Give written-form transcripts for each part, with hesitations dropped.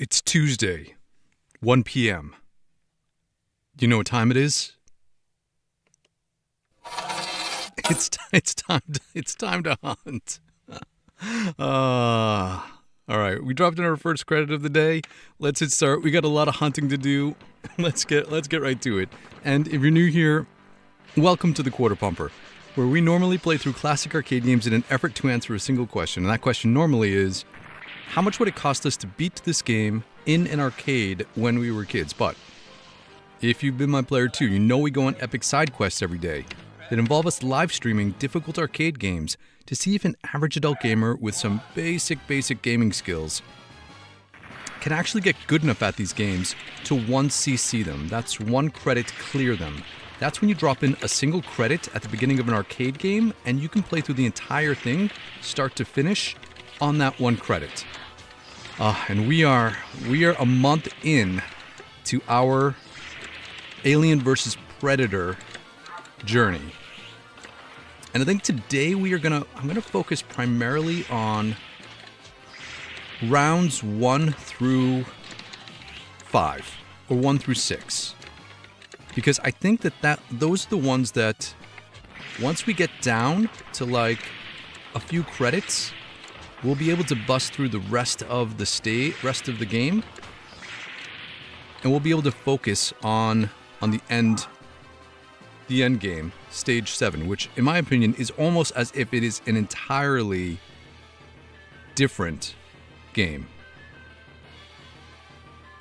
It's Tuesday, 1 p.m. Do you know what time it is? It's time to hunt. All right, we dropped in our first credit of the day. Let's hit start. We got a lot of hunting to do. Let's get right to it. And if you're new here, welcome to the Quarter Pumper, where we normally play through classic arcade games in an effort to answer a single question. And that question normally is, how much would it cost us to beat this game in an arcade when we were kids? But if you've been my player too, you know we go on epic side quests every day that involve us live streaming difficult arcade games to see if an average adult gamer with some basic gaming skills can actually get good enough at these games to 1cc them. That's 1 credit clear them. That's when you drop in a single credit at the beginning of an arcade game and you can play through the entire thing, start to finish, on that 1 credit. And we are a month in to our Alien vs. Predator journey. And I think today I'm gonna focus primarily on rounds 1 through 5 or 1 through 6. Because I think that those are the ones that once we get down to like a few credits, we'll be able to bust through the rest of the game, and we'll be able to focus on the end game, stage 7, which in my opinion is almost as if it is an entirely different game.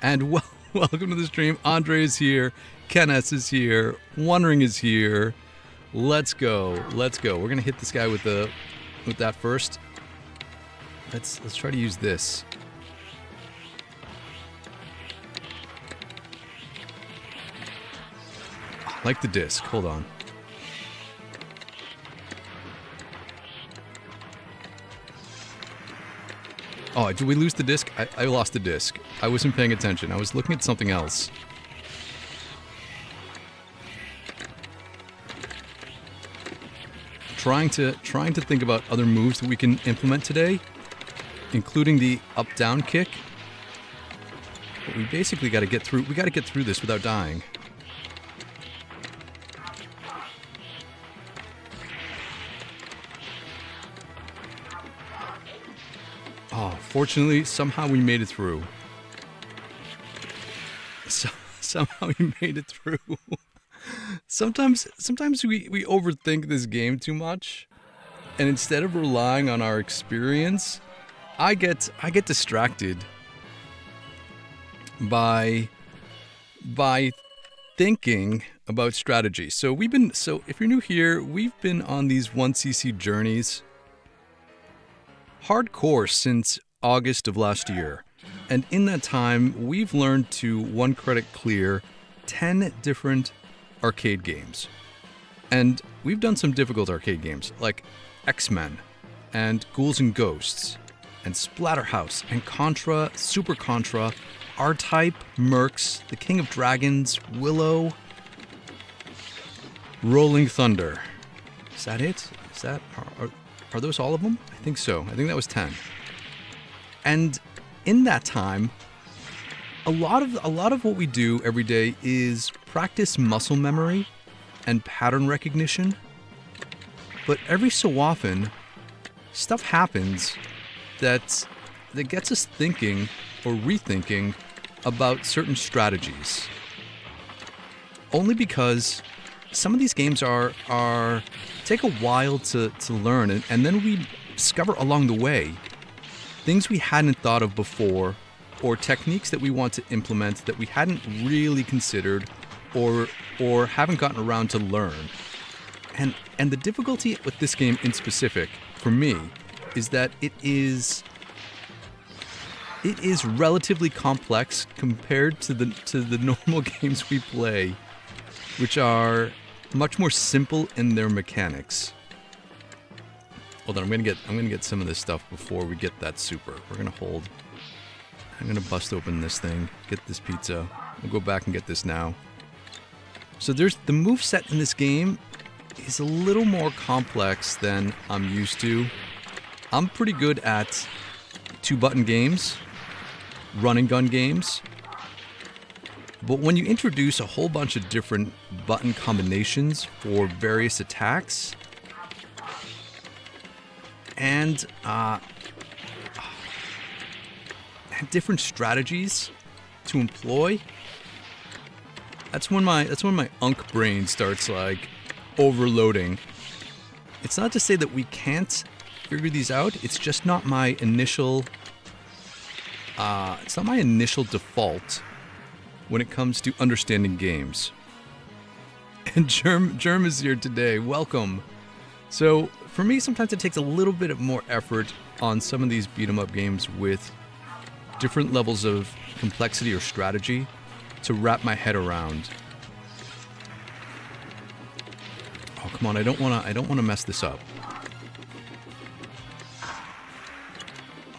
And welcome to the stream. Andre is here, Ken S is here, Wondering is here. Let's go. We're gonna hit this guy with that first. Let's try to use this. I like the disc. Hold on. Oh, did we lose the disc? I lost the disc. I wasn't paying attention. I was looking at something else. Trying to think about other moves that we can implement today, including the up-down kick. But we basically got to get through. We got to get through this without dying. Oh, fortunately, somehow we made it through. Somehow we made it through. Sometimes we overthink this game too much, and instead of relying on our experience, I get distracted by thinking about strategy. So if you're new here, we've been on these 1cc journeys hardcore since August of last year. And in that time, we've learned to 1 credit clear 10 different arcade games. And we've done some difficult arcade games like X-Men and Ghouls N Ghosts and Splatterhouse and Contra, Super Contra, R-Type, Mercs, The King of Dragons, Willow, Rolling Thunder. Is that it? Are those all of them? I think so. I think that was 10. And in that time, a lot of what we do every day is practice muscle memory and pattern recognition. But every so often, stuff happens that gets us thinking or rethinking about certain strategies. Only because some of these games are take a while to learn, and then we discover along the way things we hadn't thought of before, or techniques that we want to implement that we hadn't really considered or haven't gotten around to learn. And the difficulty with this game in specific, for me, is that it is relatively complex compared to the normal games we play, which are much more simple in their mechanics. Hold on, I'm gonna get some of this stuff before we get that super. I'm gonna bust open this thing, get this pizza. We'll go back and get this now. So the moveset in this game is a little more complex than I'm used to. I'm pretty good at 2-button games, run and gun games. But when you introduce a whole bunch of different button combinations for various attacks and different strategies to employ, that's when my unk brain starts like overloading. It's not to say that we can't figure these out. It's just not my initial. It's not my initial default when it comes to understanding games. And Germ is here today. Welcome. So for me, sometimes it takes a little bit of more effort on some of these beat 'em up games with different levels of complexity or strategy to wrap my head around. Oh, come on, I don't wanna mess this up.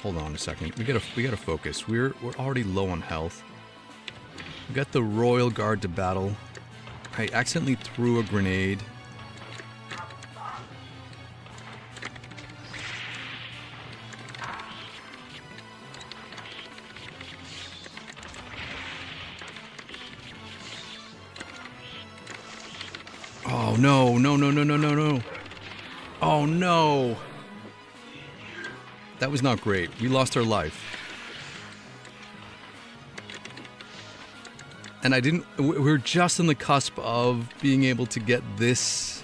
Hold on a second. We gotta focus. We're already low on health. We got the Royal Guard to battle. I accidentally threw a grenade. Oh no, no, no, no, no, no, no. Oh no. That was not great. We lost our life. And we're just on the cusp of being able to get this,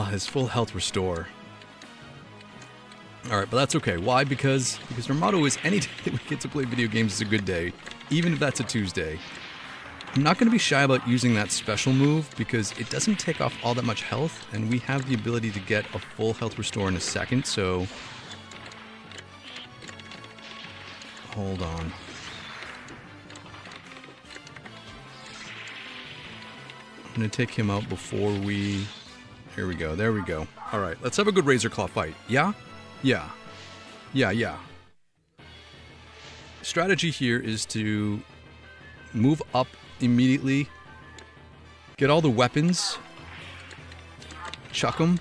his full health restore. All right, but that's okay. Why? Because our motto is any day that we get to play video games is a good day, even if that's a Tuesday. I'm not going to be shy about using that special move because it doesn't take off all that much health, and we have the ability to get a full health restore in a second, so... Hold on. I'm going to take him out before we... Here we go. There we go. All right. Let's have a good Razor Claw fight. Yeah? Yeah. Yeah, yeah. Strategy here is to move up immediately. Get all the weapons. Chuck them.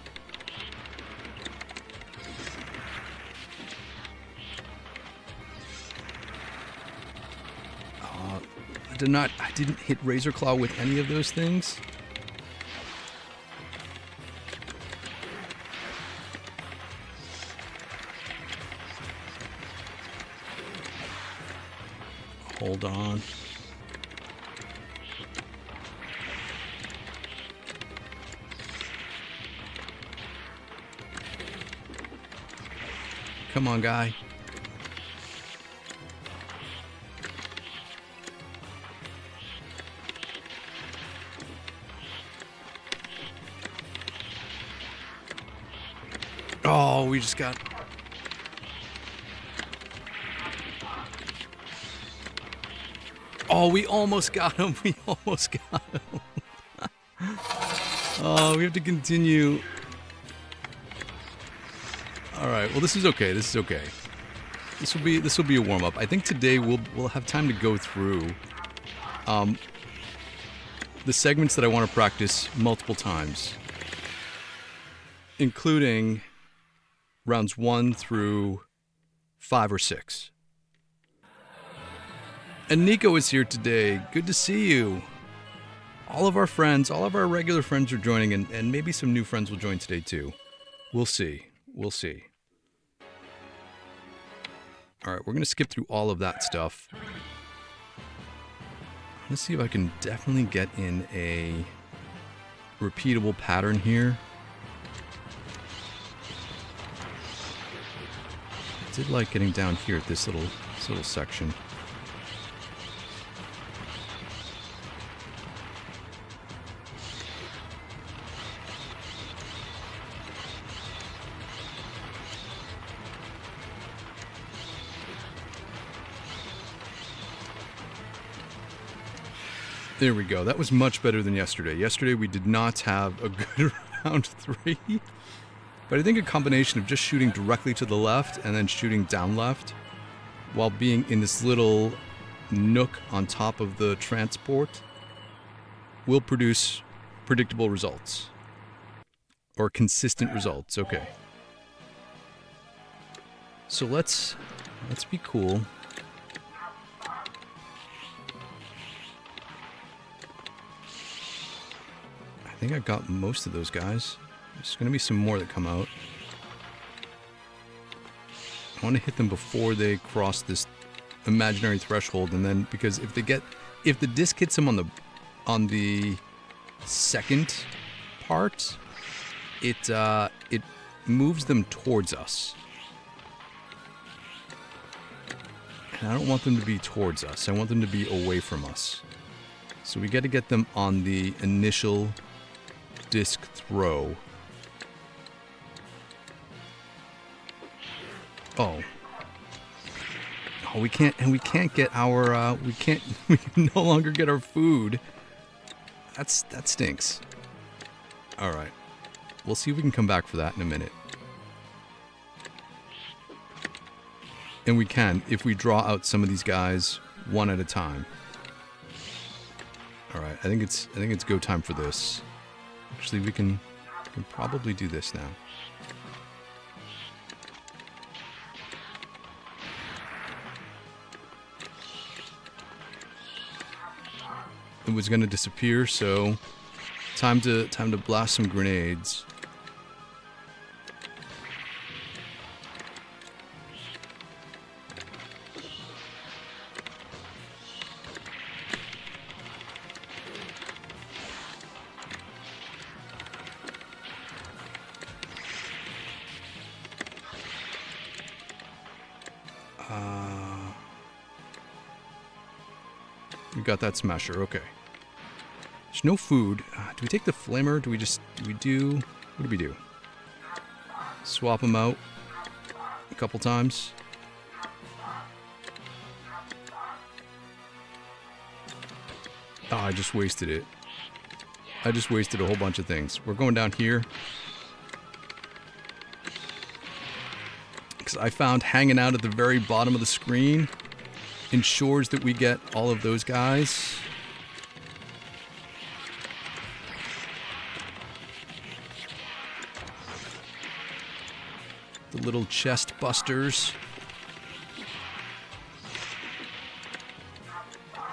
I didn't hit Razor Claw with any of those things. Hold on. Come on, guy. Oh, we just got... Oh, we almost got him. We almost got him. Oh, we have to continue. All right. Well, this is okay. This is okay. This will be a warm up. I think today we'll have time to go through the segments that I want to practice multiple times, including rounds 1 through 5 or 6. And Nico is here today. Good to see you. All of our friends, all of our regular friends are joining, and maybe some new friends will join today too. We'll see. We'll see. All right, we're going to skip through all of that stuff. Let's see if I can definitely get in a repeatable pattern here. I did like getting down here at this little section. There we go. That was much better than yesterday. Yesterday we did not have a good round 3. But I think a combination of just shooting directly to the left and then shooting down left while being in this little nook on top of the transport will produce predictable results. Or consistent results. Okay. So let's be cool. think I got most of those guys. There's going to be some more that come out. I want to hit them before they cross this imaginary threshold, and then because if the disc hits them on the second part, it moves them towards us. And I don't want them to be towards us. I want them to be away from us. So we got to get them on the initial disc throw. Oh. Oh, we can't get our, we can no longer get our food. That stinks. Alright. We'll see if we can come back for that in a minute. And we can, if we draw out some of these guys one at a time. Alright, I think it's go time for this. Actually, we can probably do this now. It was going to disappear, so time to blast some grenades. We got that smasher, okay. There's no food. Do we take the flamer? What do we do? Swap them out a couple times. Oh, I just wasted it. I just wasted a whole bunch of things. We're going down here. Because I found hanging out at the very bottom of the screen ensures that we get all of those guys. The little chest busters.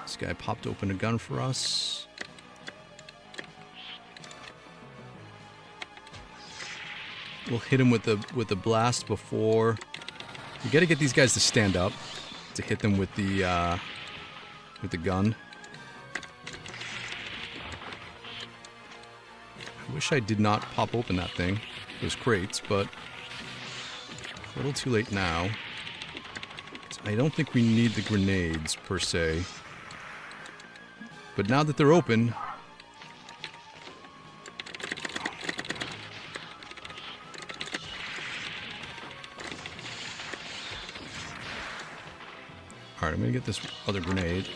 This guy popped open a gun for us. We'll hit him with the blast before. We got to get these guys to stand up to hit them with the gun. I wish I did not pop open that thing, those crates, but a little too late now. I don't think we need the grenades per se, but now that they're open. Alright, I'm gonna get this other grenade.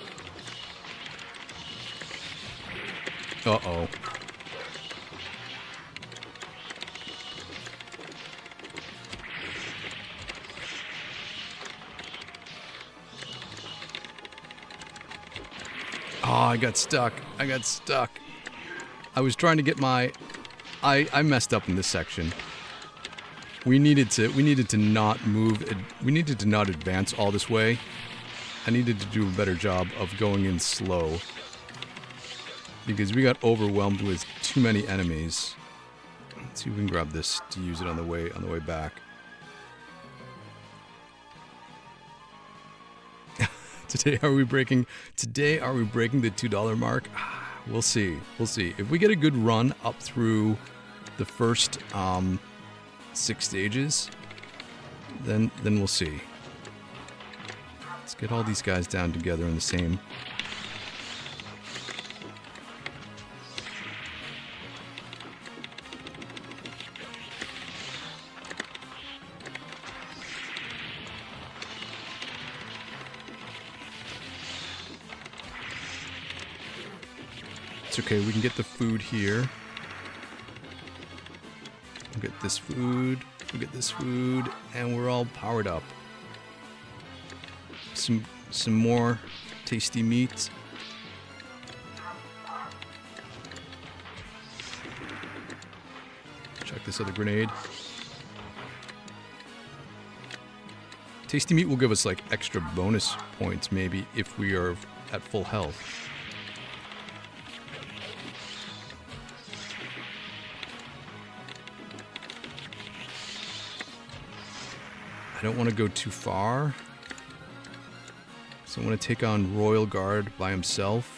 Uh-oh. Oh, I got stuck. I was trying to get my... I messed up in this section. We needed to not move... We needed to not advance all this way. I needed to do a better job of going in slow. Because we got overwhelmed with too many enemies. Let's see if we can grab this to use it on the way back. Today are we breaking the $2 mark? We'll see. If we get a good run up through the first 6 stages, then we'll see. Let's get all these guys down together in the same. It's okay, we can get the food here. We'll get this food, and we're all powered up. Some more tasty meat. Check this other grenade. Tasty meat will give us like extra bonus points maybe if we are at full health. I don't want to go too far. So I want to take on Royal Guard by himself.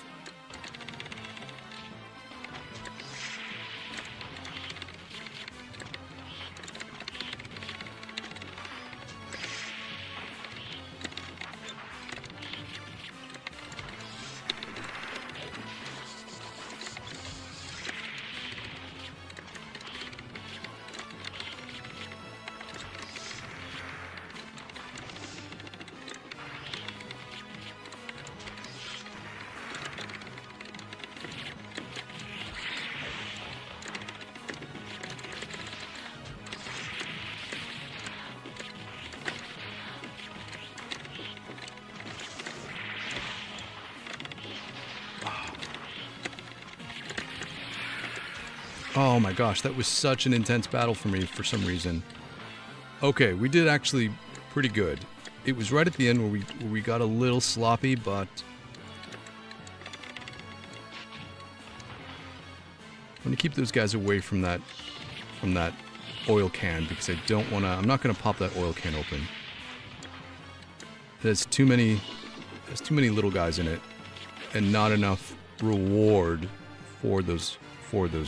Oh my gosh, that was such an intense battle for me for some reason. Okay, we did actually pretty good. It was right at the end where we got a little sloppy, but I'm gonna keep those guys away from that oil can because I don't want to. I'm not gonna pop that oil can open. There's too many little guys in it, and not enough reward for those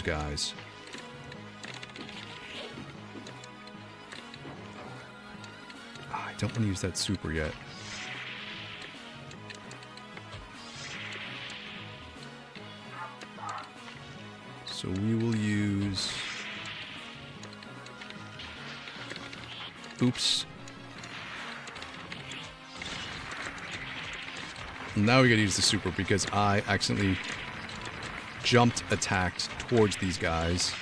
guys. I don't want to use that super yet. So we will use... Oops. Now we gotta use the super because I accidentally jumped attacked towards these guys.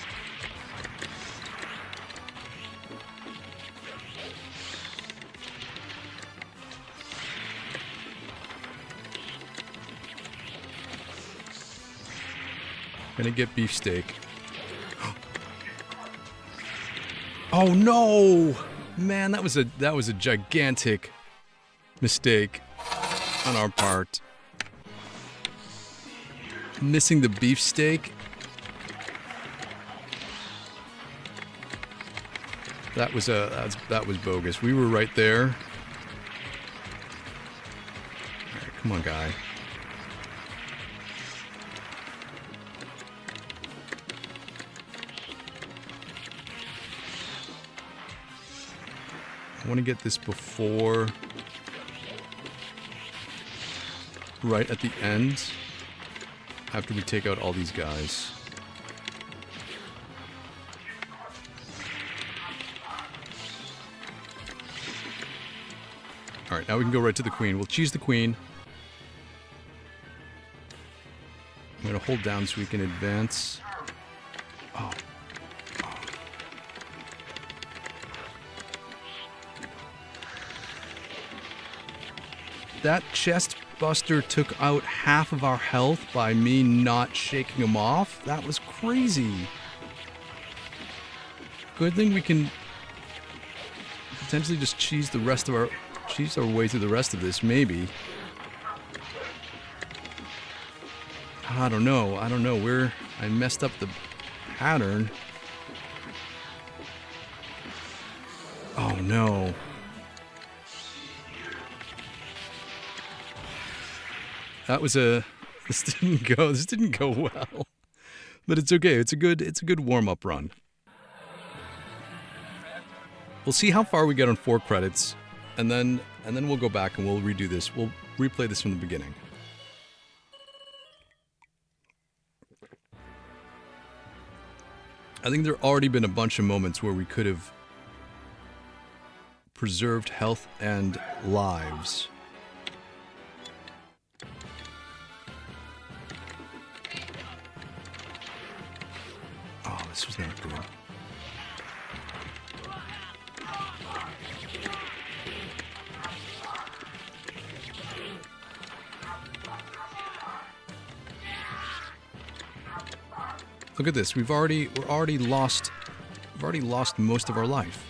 Gonna get beefsteak. Oh no! Man, that was a gigantic mistake on our part. Missing the beefsteak. That was bogus. We were right there. All right, come on, guy. I want to get this before, right at the end, after we take out all these guys. Alright, now we can go right to the queen. We'll cheese the queen. I'm going to hold down so we can advance. Oh. That chest buster took out half of our health by me not shaking him off. That was crazy. Good thing we can potentially just cheese our way through the rest of this, maybe. I don't know. I messed up the pattern. Oh no. This didn't go well. But it's okay. It's a good warm-up run. We'll see how far we get on 4 credits, and then we'll go back and we'll redo this. We'll replay this from the beginning. I think there already been a bunch of moments where we could have preserved health and lives. Oh, this was not good. Look at this. We're already lost most of our life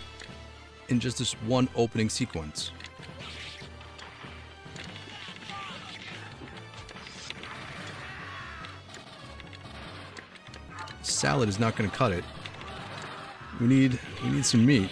in just this one opening sequence. Salad is not going to cut it. We need some meat.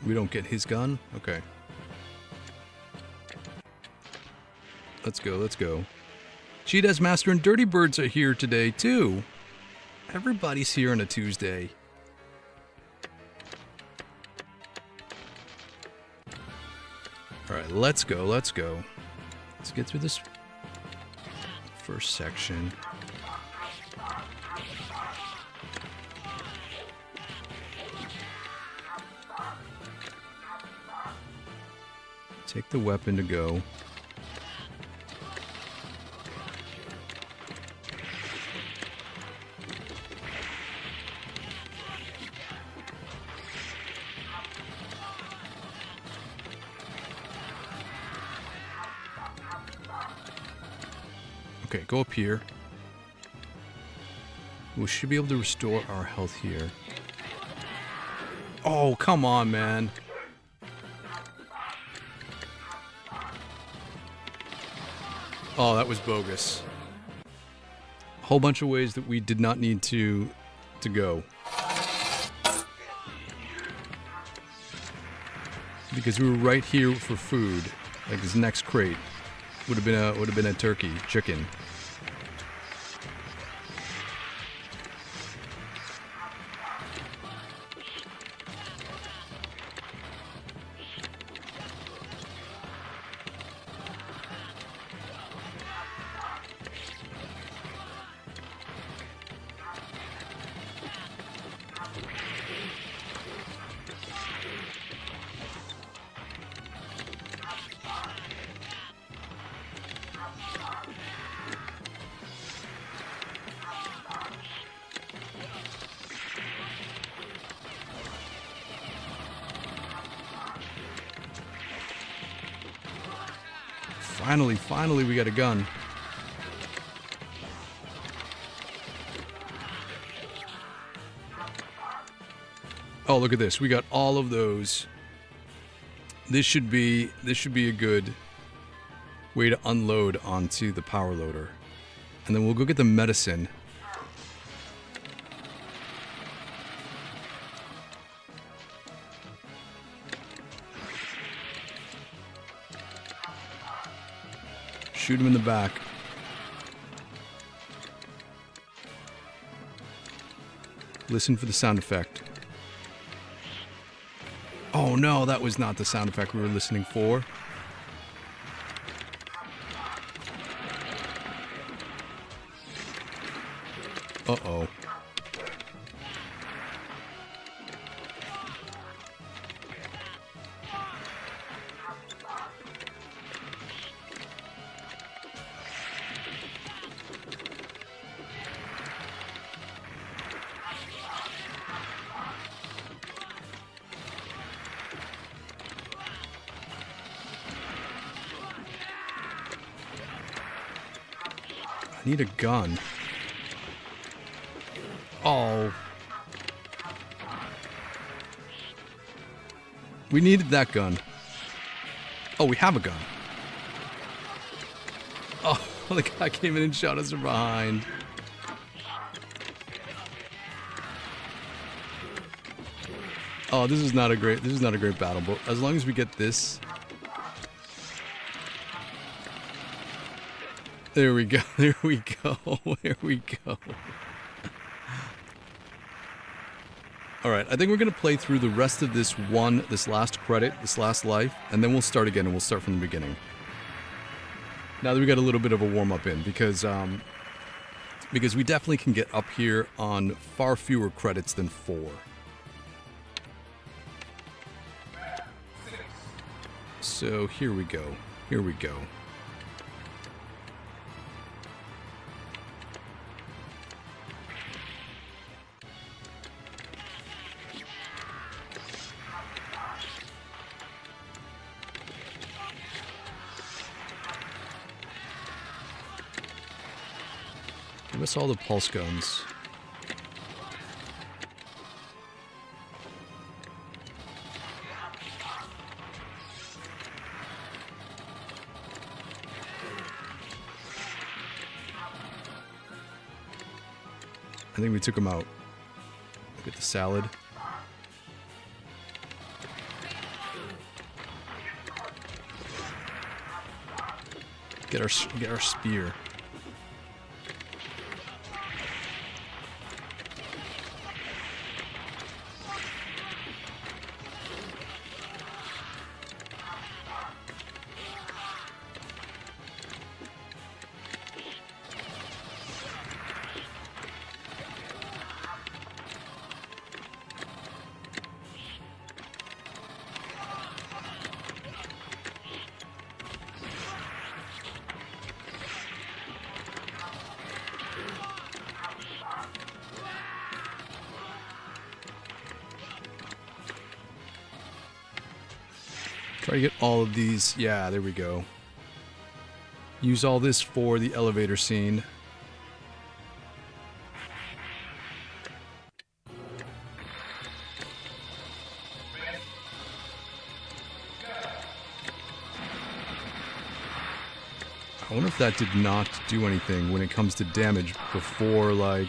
We don't get his gun? Okay. Let's go, let's go. Cheetah's Master and Dirty Birds are here today, too. Everybody's here on a Tuesday. Alright, let's go, let's go. Let's get through this first section. Take the weapon to go. Okay, go up here. We should be able to restore our health here. Oh, come on, man. Oh, that was bogus. A whole bunch of ways that we did not need to go. Because we were right here for food. Like this next crate would have been a turkey, chicken. Finally, we got a gun. Oh, look at this. We got all of those. This should be a good way to unload onto the power loader. And then we'll go get the medicine. Shoot him in the back. Listen for the sound effect. Oh no, that was not the sound effect we were listening for. Uh-oh. I need a gun. Oh. We needed that gun. Oh, we have a gun. Oh, the guy came in and shot us from behind. Oh, this is not a great battle, but as long as we get this. There we go. There we go. There we go. All right, I think we're going to play through the rest of this last credit, this last life, and then we'll start again and we'll start from the beginning. Now that we got a little bit of a warm-up in, because we definitely can get up here on far fewer credits than 4. So here we go. Here we go. Give us all the pulse guns. I think we took him out. Look at the salad. Get our spear. Try to get all of these. Yeah, there we go. Use all this for the elevator scene. I wonder if that did not do anything when it comes to damage before, like...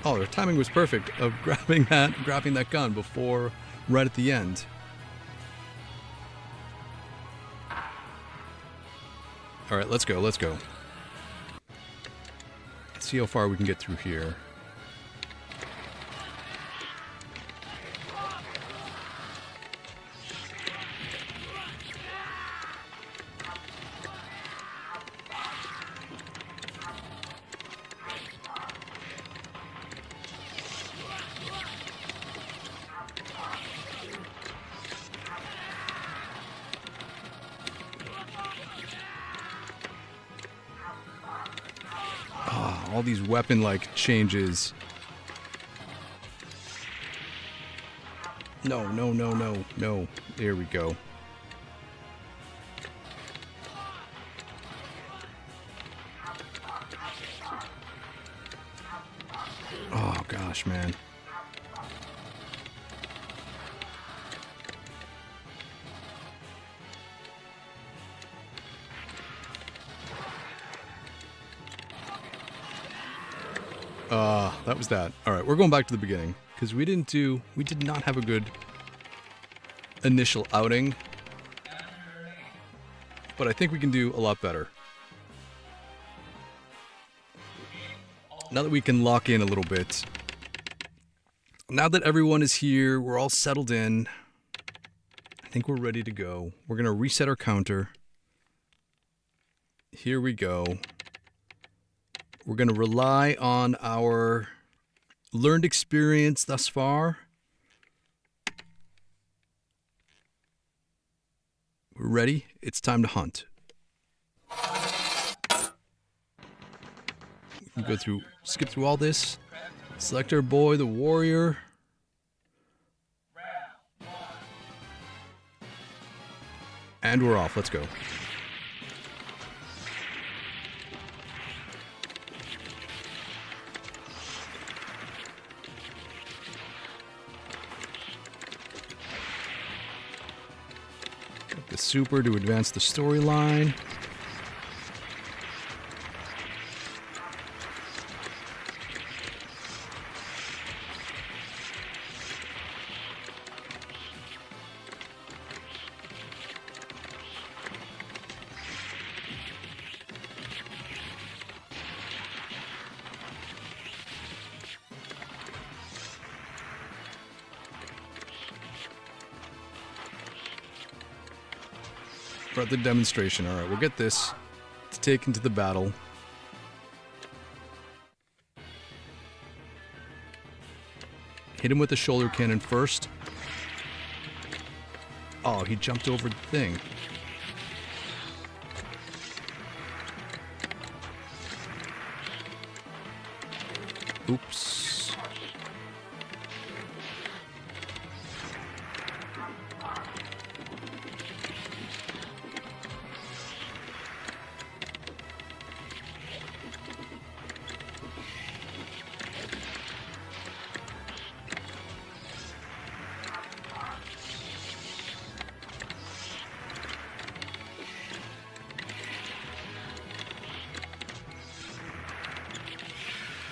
Oh, their timing was perfect of grabbing that gun before, right at the end. All right, let's go. Let's see how far we can get through here. All these weapon-like changes. No. There we go. Oh, gosh, man. That was that. All right, we're going back to the beginning because we did not have a good initial outing, but I think we can do a lot better. Now that we can lock in a little bit, now that everyone is here, we're all settled in, I think we're ready to go. We're going to reset our counter. Here we go. We're going to rely on our learned experience thus far. We're ready. It's time to hunt. We can skip through all this. Select our boy, the warrior. And we're off. Let's go. Super to advance the storyline. For the demonstration. All right, we'll get this to take into the battle. Hit him with the shoulder cannon first. Oh, he jumped over the thing. Oops.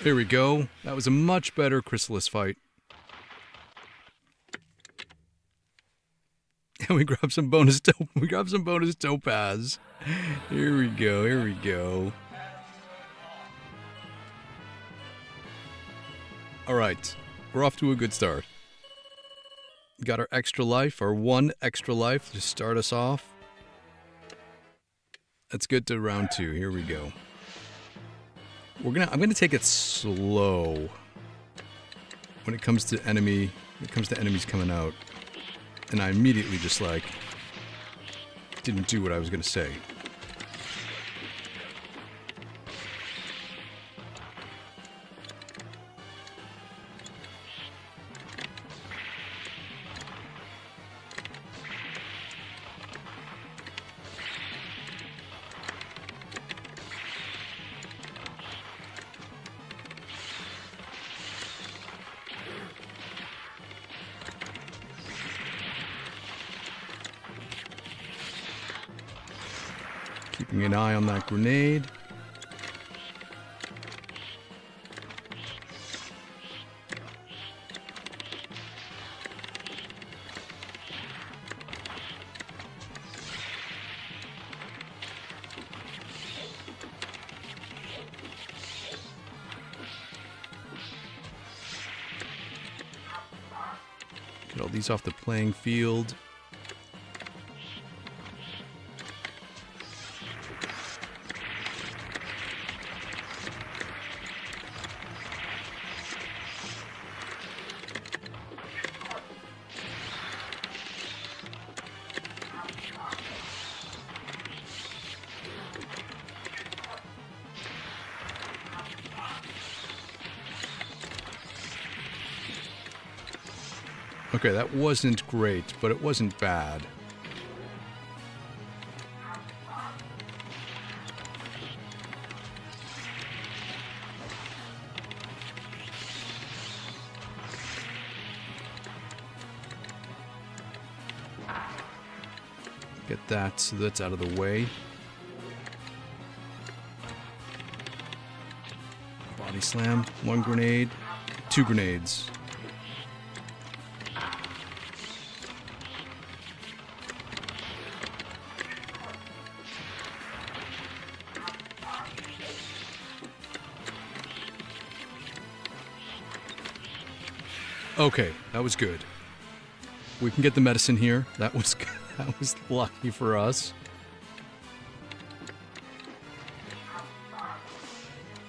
There we go. That was a much better Chrysalis fight. And we grab some bonus topaz. Here we go. Here we go. All right. We're off to a good start. Got our extra life, our one extra life to start us off. Let's get to round 2. Here we go. I'm gonna take it slow when it comes to enemies coming out. And I immediately just like didn't do what I was gonna say. Keeping an eye on that grenade. Get all these off the playing field. Okay, that wasn't great, but it wasn't bad. Get that so that's out of the way. Body slam, 1 grenade, 2 grenades. Okay, that was good. We can get the medicine here. That was lucky for us.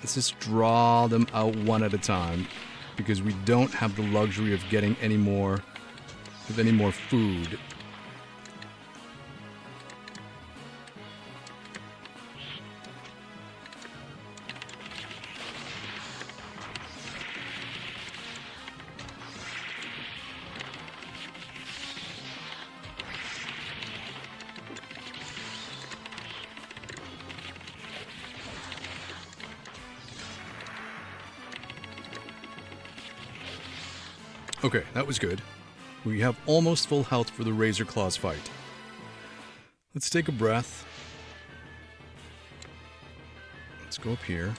Let's just draw them out one at a time because we don't have the luxury of getting any more food. Okay, that was good. We have almost full health for the Razor Claws fight. Let's take a breath. Let's go up here.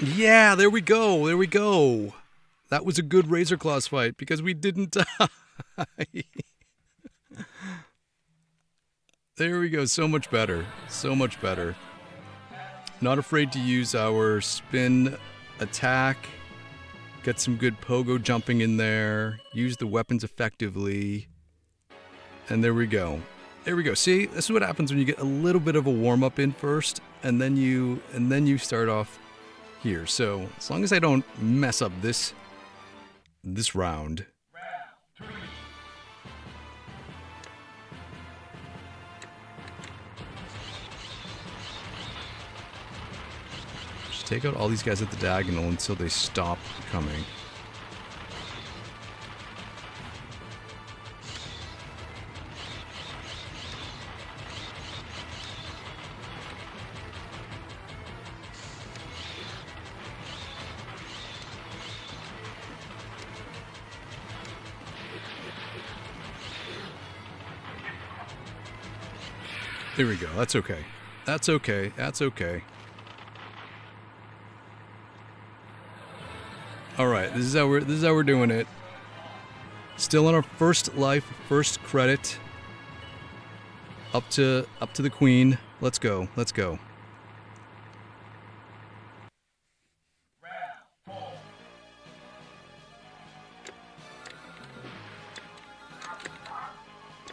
Yeah, there we go. There we go. That was a good Razor Claws fight because we didn't die. There we go. So much better. So much better. Not afraid to use our spin attack. Get some good pogo jumping in there. Use the weapons effectively. And there we go. There we go. See, this is what happens when you get a little bit of a warm-up in first, and then you start off here. So as long as I don't mess up this this round. Just take out all these guys at the diagonal until they stop coming. There we go. That's okay. That's okay. That's okay. All right. This is how we're doing it. Still on our first life, first credit. Up to the queen. Let's go. Let's go.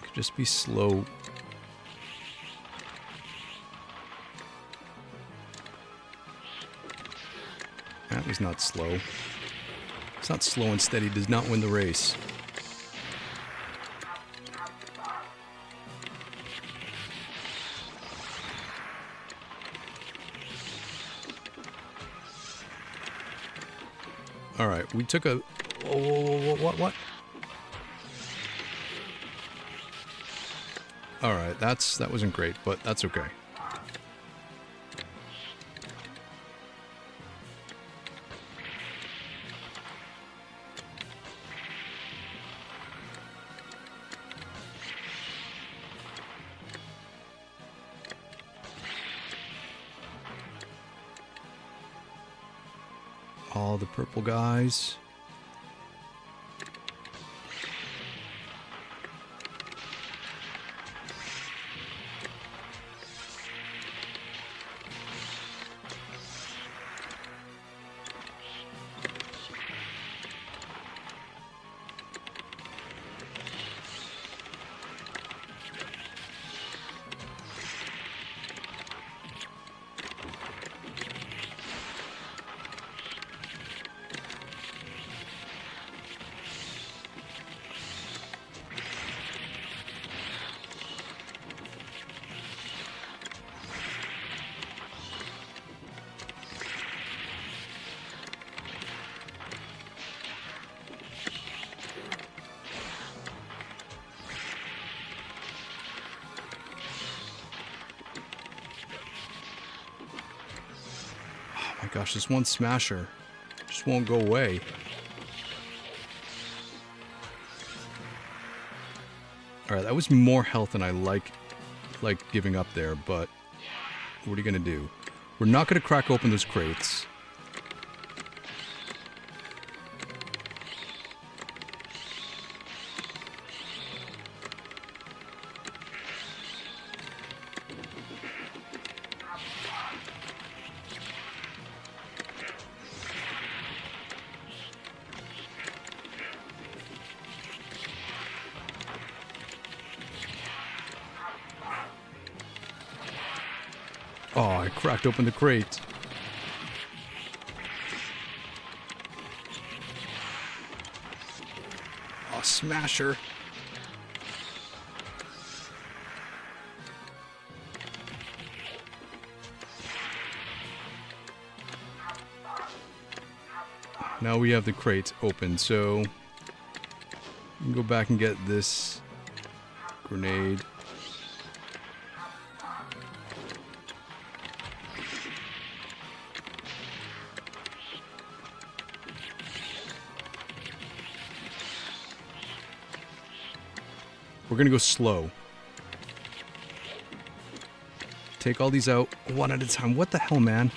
Could just be slow. That was not slow. It's not slow and steady. Does not win the race. All right, we took a... What? All right, that wasn't great, but that's okay. All the purple guys. My gosh, this one smasher just won't go away. Alright, that was more health than I like giving up there, but what are you gonna do? We're not gonna crack open those crates. Oh, I cracked open the crate. Oh, smasher. Now we have the crate open, so we can go back and get this grenade. We're gonna go slow. Take all these out one at a time. What the hell, man?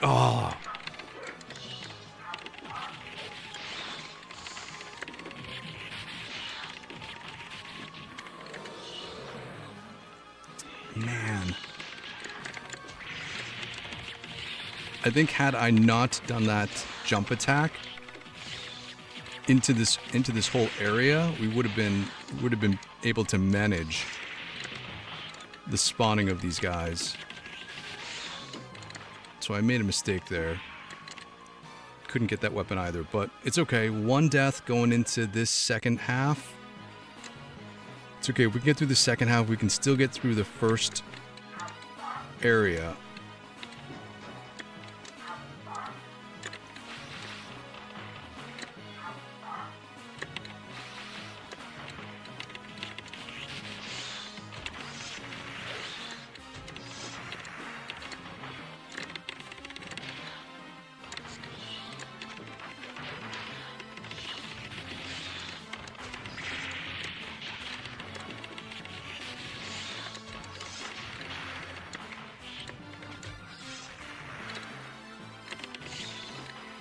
Oh. Man. I think had I not done that jump attack into this whole area, we would have been able to manage the spawning of these guys. So I made a mistake there. Couldn't get that weapon either, but it's okay. 1 death going into this second half. It's okay. If we can get through the second half, we can still get through the first area.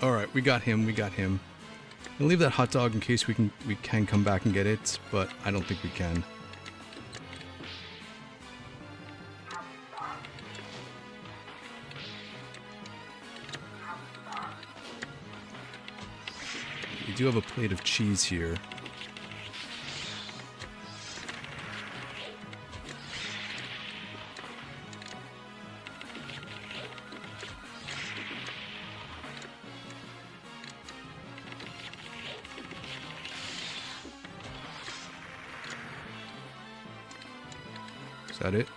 Alright, we got him, we got him. I'll leave that hot dog in case we can come back and get it, but I don't think we can. We do have a plate of cheese here. Is that it?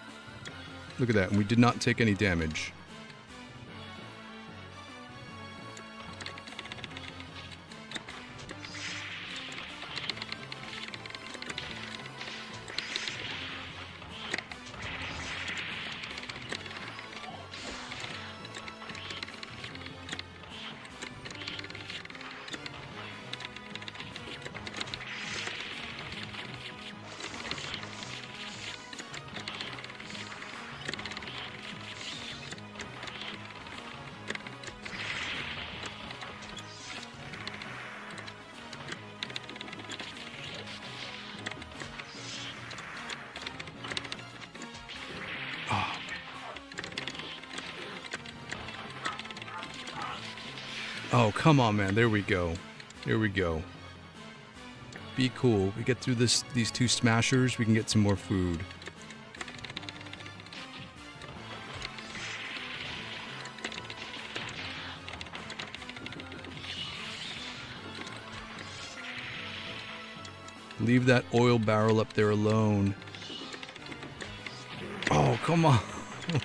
Look at that, and we did not take any damage. Oh, come on, man. There we go. There we go. Be cool. We get through these 2 smashers, we can get some more food. Leave that oil barrel up there alone. Oh, come on.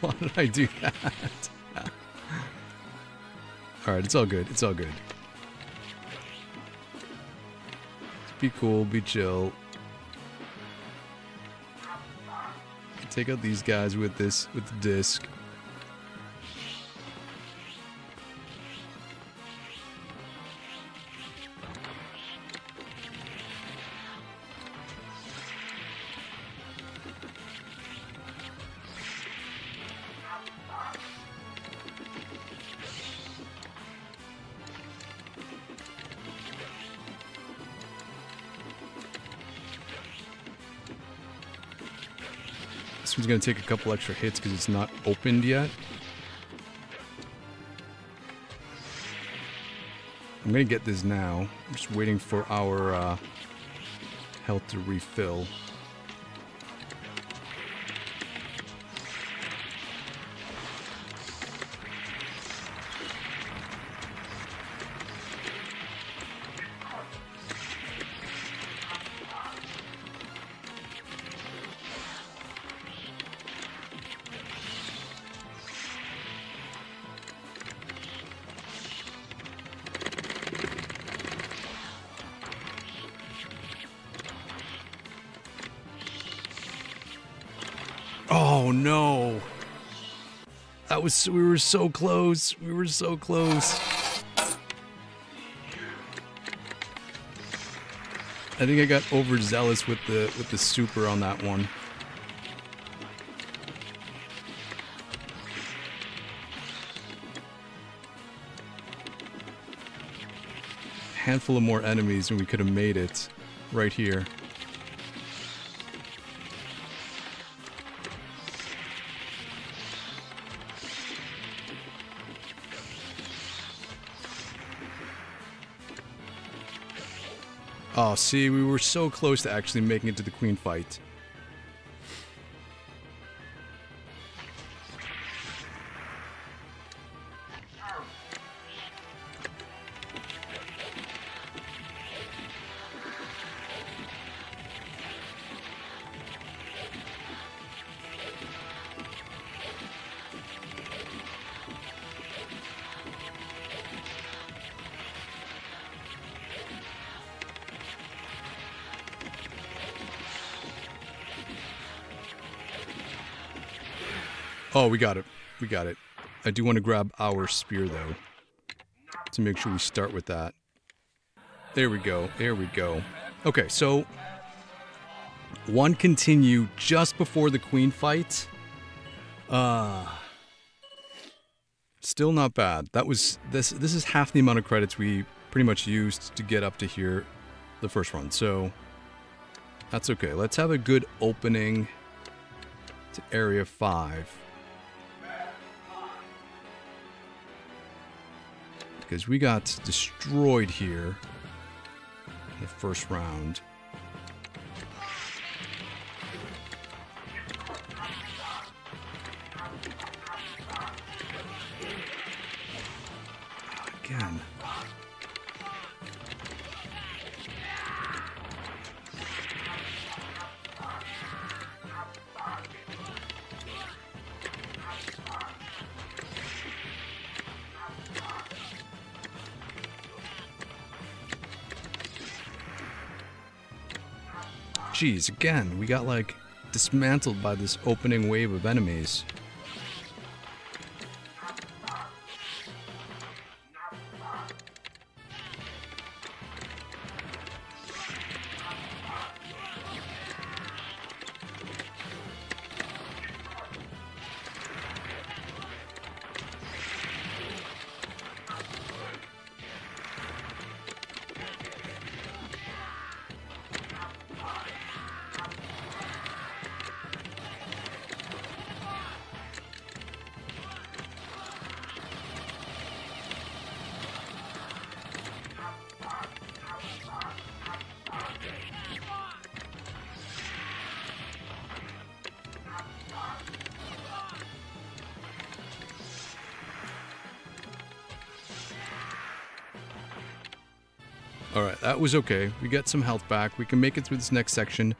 Why did I do that? Alright, it's all good. It's all good. Just be cool, be chill. Take out these guys with the disc. This one's going to take a couple extra hits because it's not opened yet. I'm going to get this now. I'm just waiting for our health to refill. Oh no! We were so close. We were so close. I think I got overzealous with the super on that one. Handful of more enemies and we could have made it right here. Oh, see, we were so close to actually making it to the queen fight. Oh, we got it. We got it. I do want to grab our spear, though, to make sure we start with that. There we go. There we go. Okay, so one continue just before the queen fight. Still not bad. That was this is half the amount of credits we pretty much used to get up to here the first run. So that's okay. Let's have a good opening to area 5. Because we got destroyed here in the first round. Again. Jeez, again, we got like dismantled by this opening wave of enemies. Alright, that was okay. We got some health back. We can make it through this next section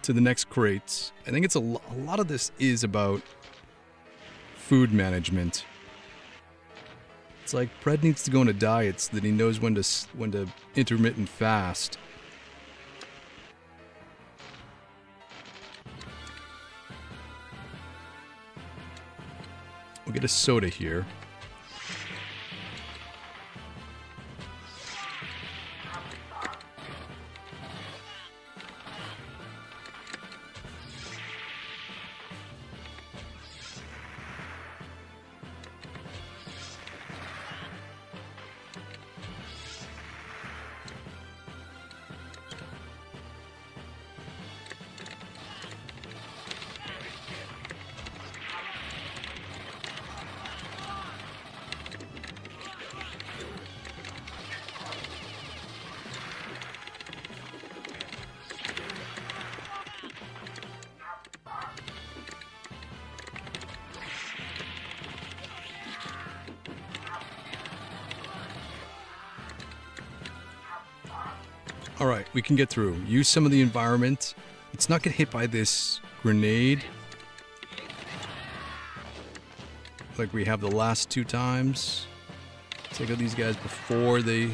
to the next crates. I think it's a lot of this is about food management. It's like Pred needs to go on a diet so that he knows when to intermittent fast. We'll get a soda here. Alright, we can get through. Use some of the environment. Let's not get hit by this grenade like we have the last 2 times. Take out these guys before they...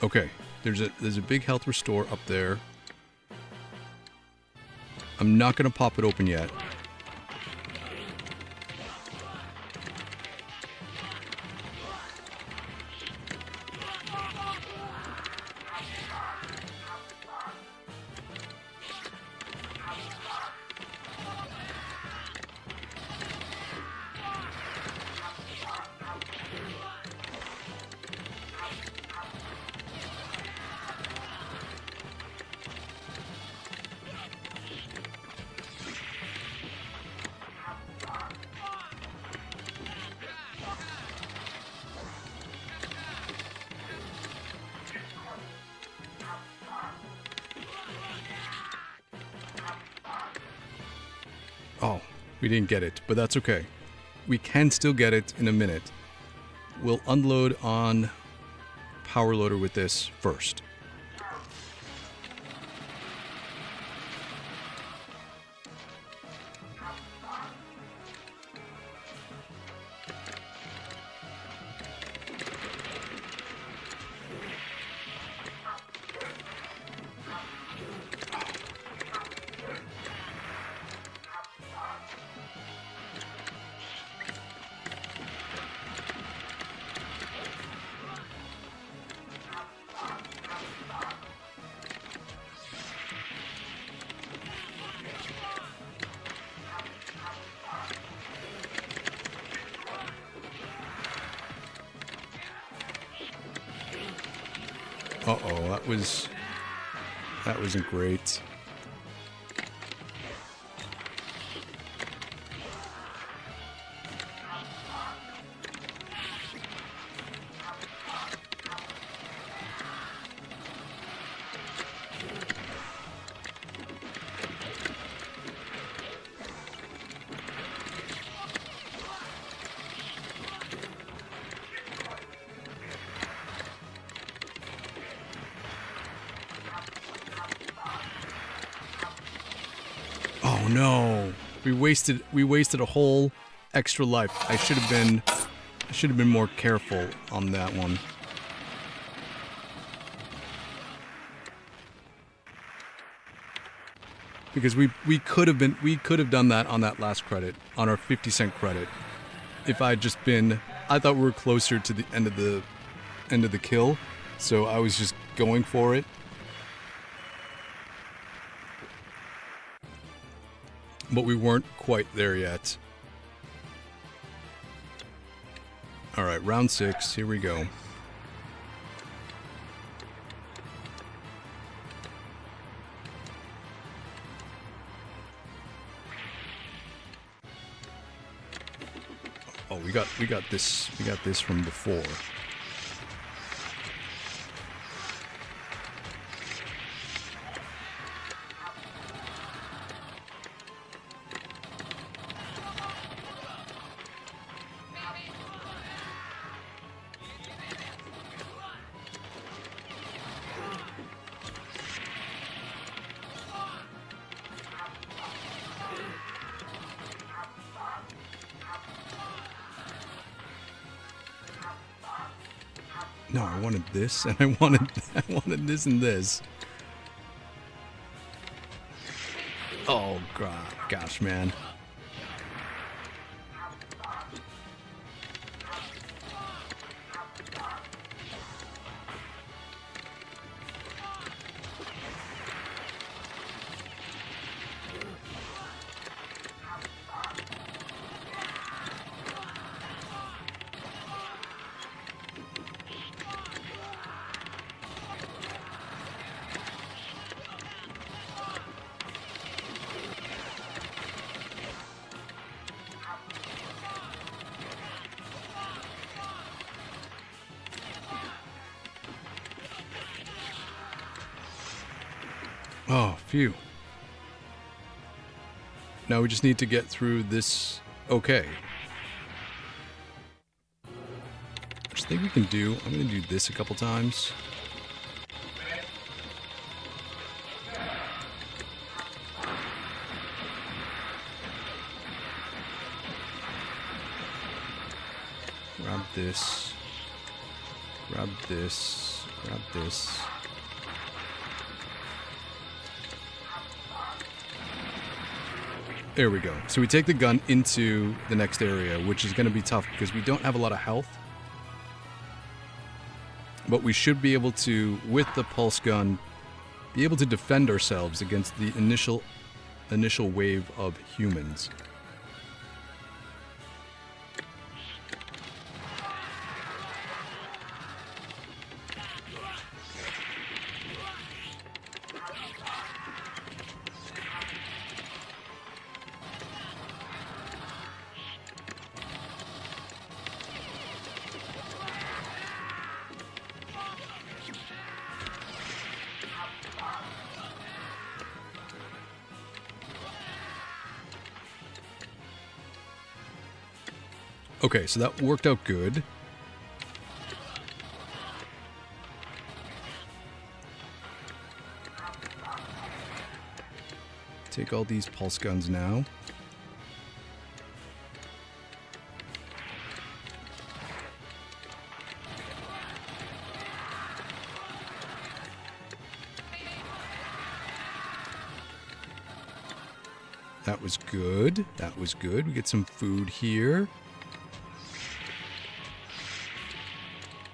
Okay, there's a big health restore up there. I'm not gonna pop it open yet. Oh, we didn't get it, but that's okay. We can still get it in a minute. We'll unload on power loader with this first. Uh-oh, that wasn't great. Oh no. We wasted a whole extra life. I should have been more careful on that one. Because we could have done that on that last credit, on our 50-cent credit. If I thought we were closer to the end of the kill, so I was just going for it. But we weren't quite there yet. Alright, round 6, here we go. Oh, we got this from before. No, I wanted this, and I wanted this and this. Oh, gosh, man. Oh, phew. Now we just need to get through this okay. Which I think we can do. I'm going to do this a couple times. Grab this. Grab this. Grab this. There we go. So we take the gun into the next area, which is going to be tough because we don't have a lot of health. But we should be able to, with the pulse gun, be able to defend ourselves against the initial wave of humans. Okay, so that worked out good. Take all these pulse guns now. That was good. That was good. We get some food here.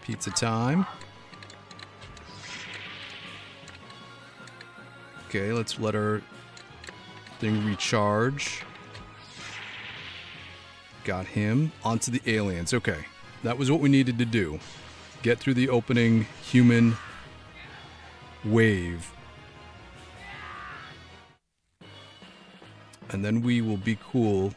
Pizza time. Okay, let's let our thing recharge. Got him. Onto the aliens. Okay, that was what we needed to do. Get through the opening human wave. And then we will be cool.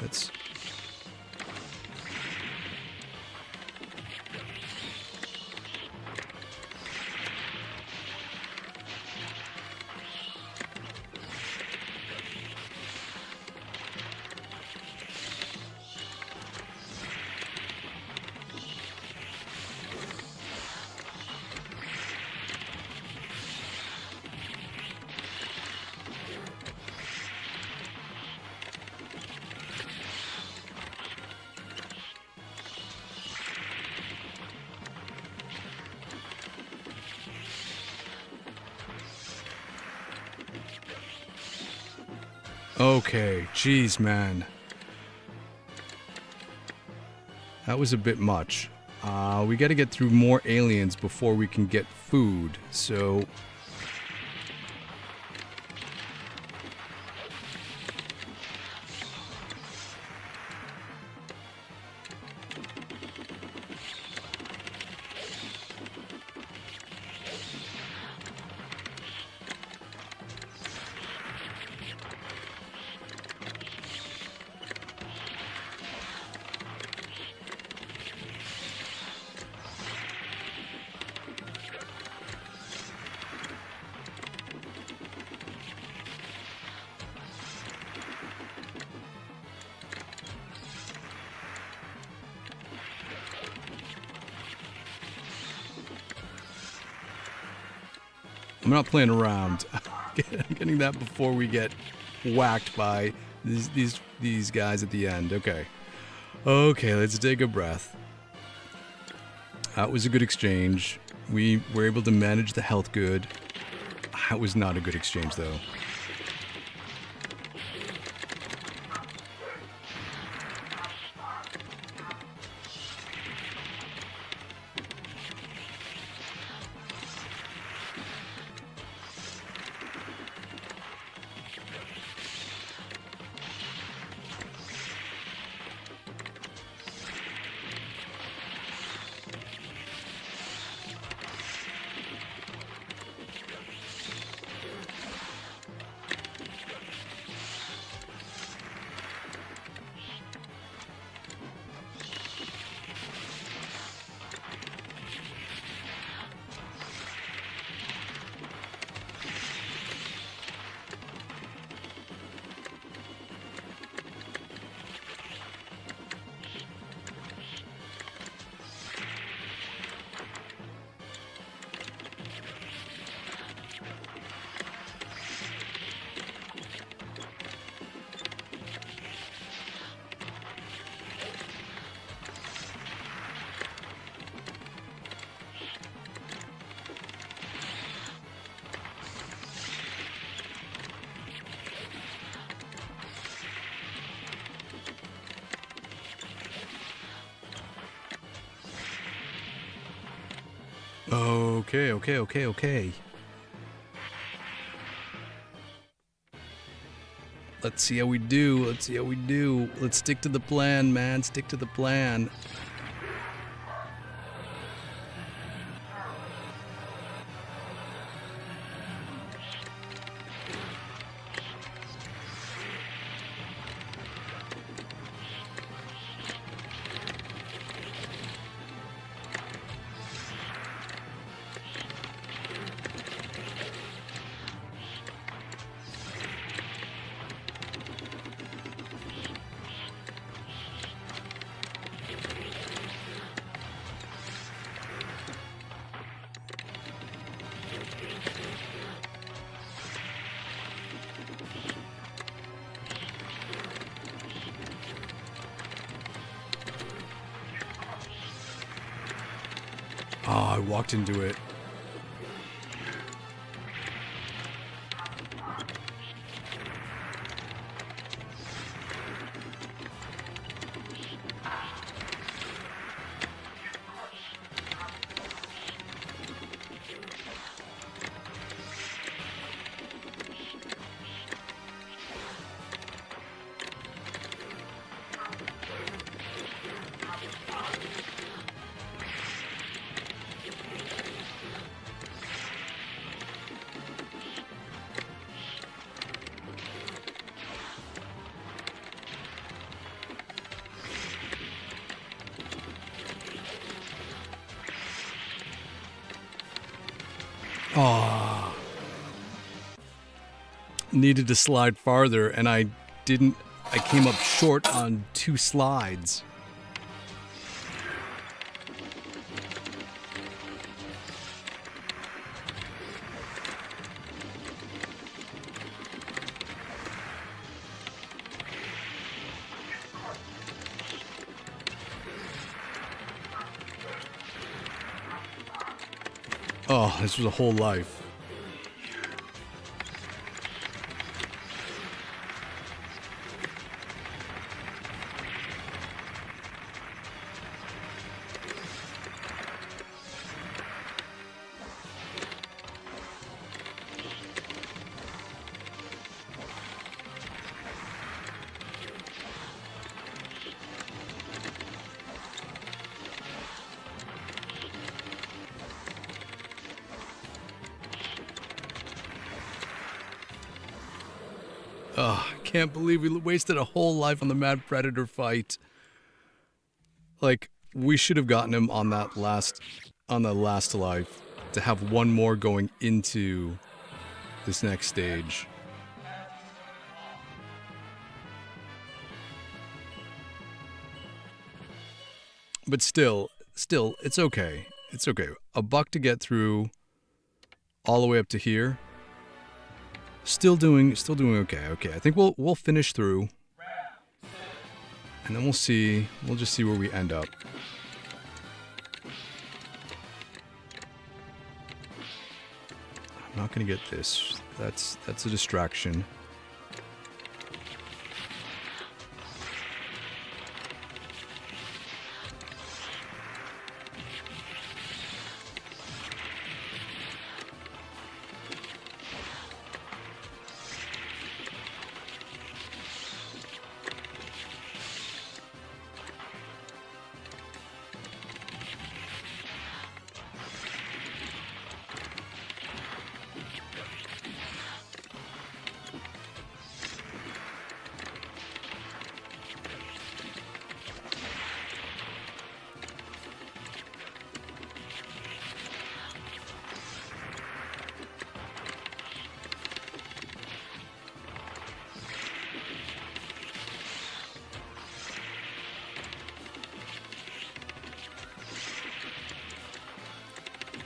Let's... Okay, jeez, man. That was a bit much. We gotta get through more aliens before we can get food, so... I'm not playing around. I'm getting that before we get whacked by these guys at the end. Okay. Okay, let's take a breath. That was a good exchange. We were able to manage the health good. That was not a good exchange, though. Okay. Let's see how we do. Let's stick to the plan, man. Stick to the plan. Oh, I walked into it. Oh, needed to slide farther, and I didn't. I came up short on 2 slides. Oh, this was a whole life. Oh, I can't believe we wasted a whole life on the Mad Predator fight. Like, we should have gotten him on that last life to have one more going into this next stage. But still, it's okay. It's okay. A buck to get through all the way up to here. Still doing okay. Okay, I think we'll finish through, and then we'll see. We'll just see where we end up. I'm not gonna get this. That's a distraction.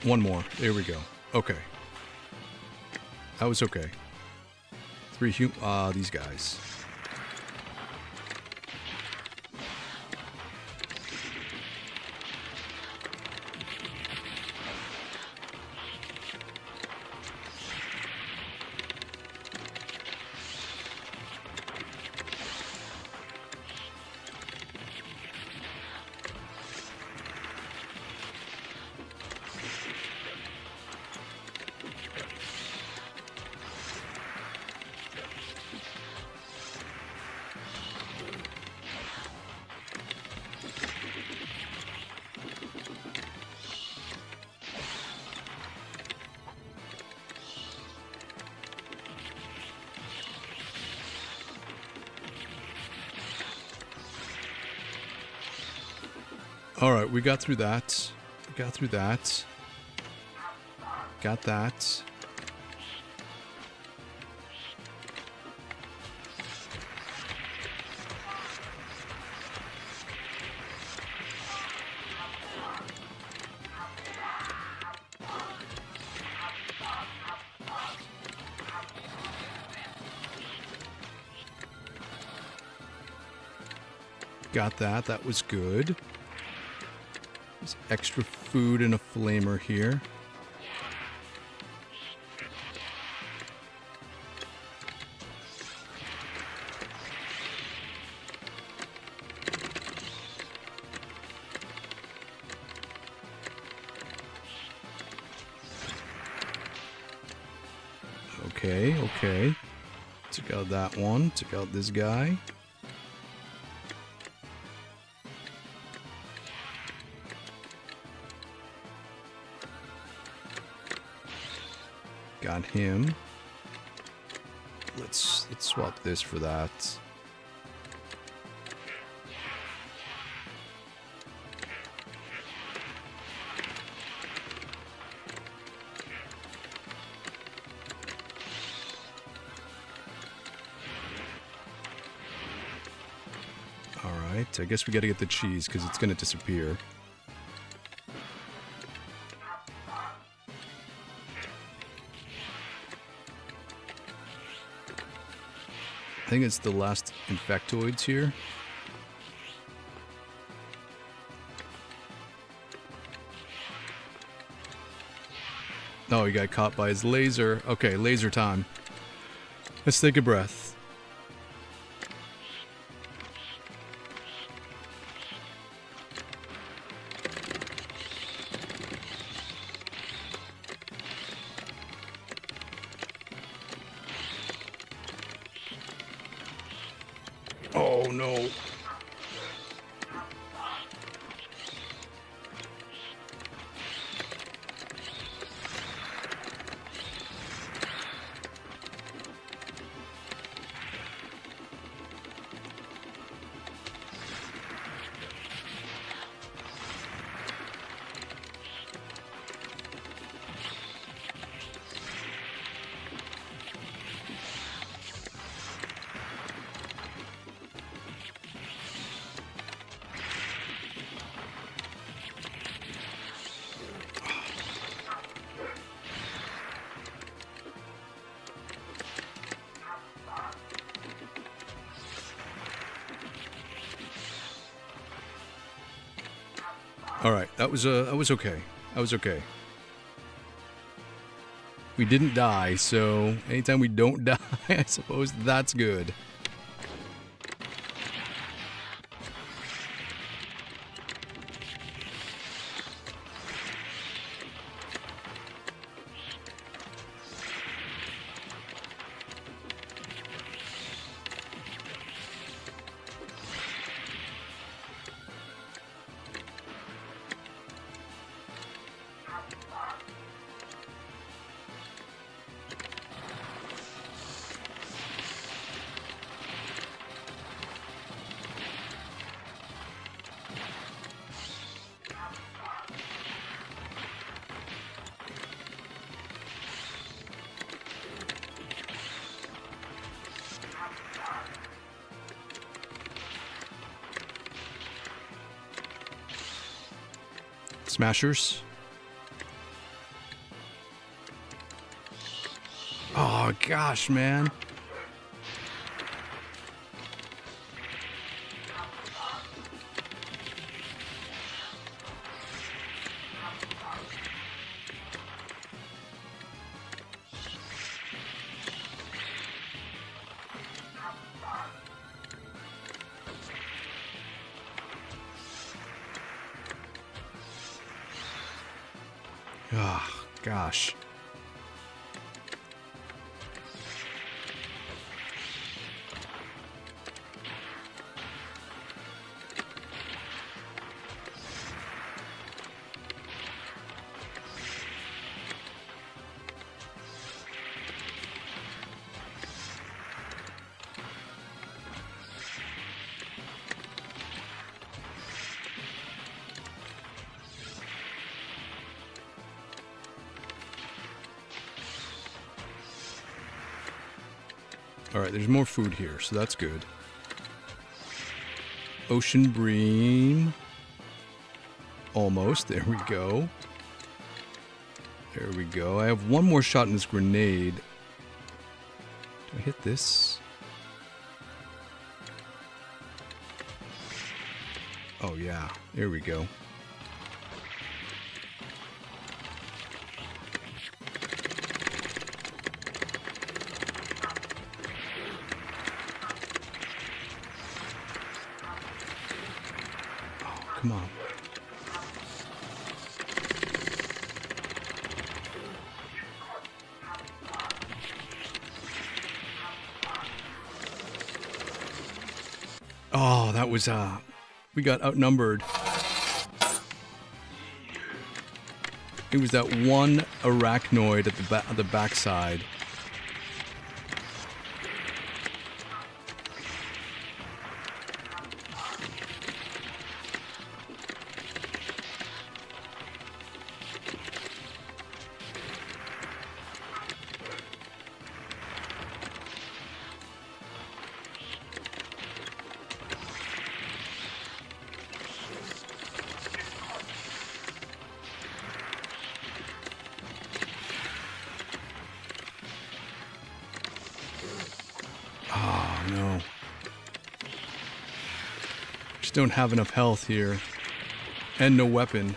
One more. There we go. Okay. That was okay. 3 these guys. Alright, we got through that. Got that. Got that. That was good. There's extra food and a flamer here. Okay, okay. Took out that one. Took out this guy. Got him. Let's swap this for that. Alright, I guess we gotta get the cheese because it's gonna disappear. I think it's the last infectoids here. Oh, he got caught by his laser. Okay, laser time. Let's take a breath. Oh no. All right, that was okay. That was okay. We didn't die, so anytime we don't die, I suppose that's good. Smashers. Oh gosh, man. Oh, gosh. Alright, there's more food here, so that's good. Ocean bream. Almost. There we go. There we go. I have one more shot in this grenade. Do I hit this? Oh, yeah. There we go. come on. Oh, that was, we got outnumbered. It was that one arachnoid at the backside. Oh, no. Just don't have enough health here. And no weapon.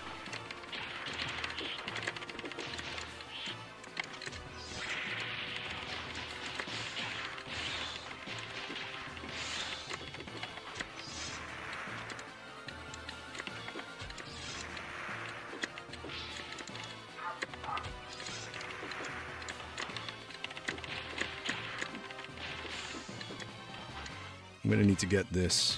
I'm gonna need to get this.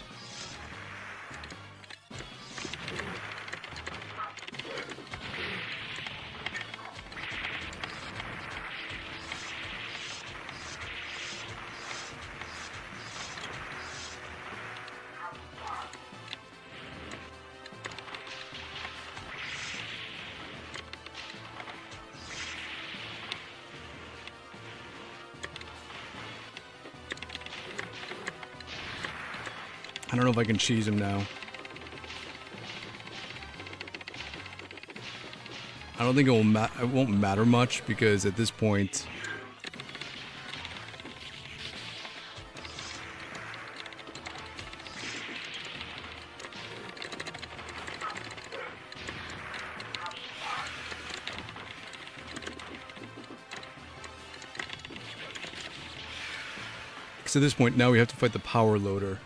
I don't know if I can cheese him now. I don't think it won't matter much because at this point, now we have to fight the power loader.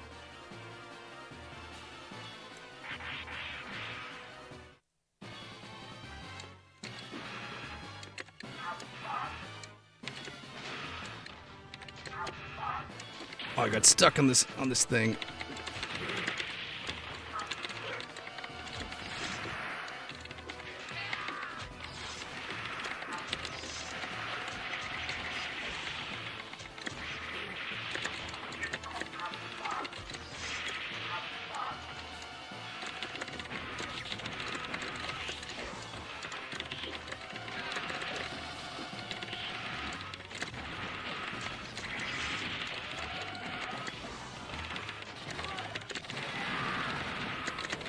Oh, I got stuck on this thing.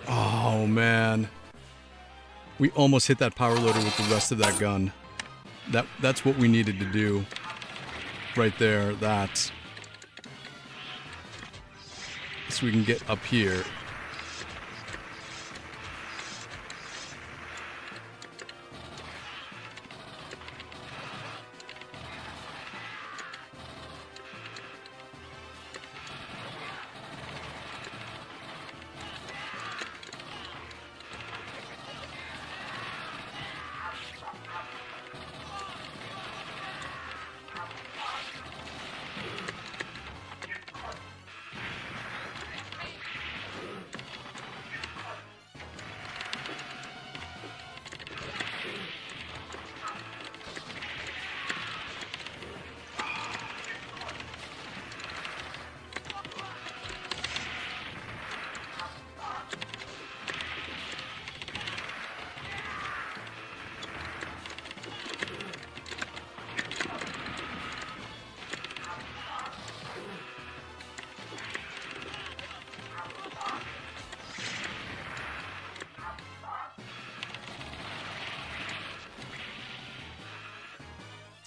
Oh, man. We almost hit that power loader with the rest of that gun. That's what we needed to do. Right there, that. So we can get up here.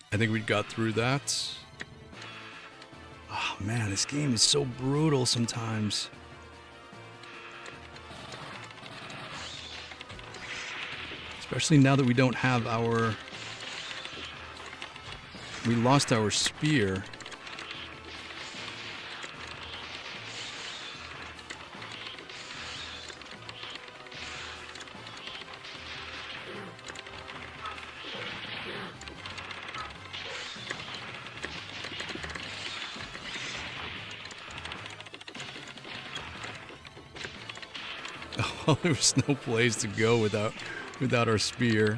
I think we got through that. Oh man, this game is so brutal sometimes. Especially now that we don't have our... We lost our spear. Oh, there was no place to go without our spear.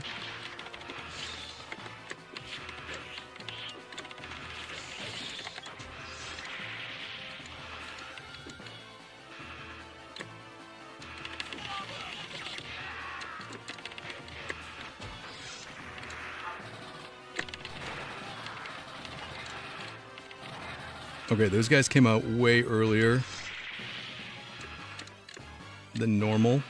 Okay, those guys came out way earlier than normal.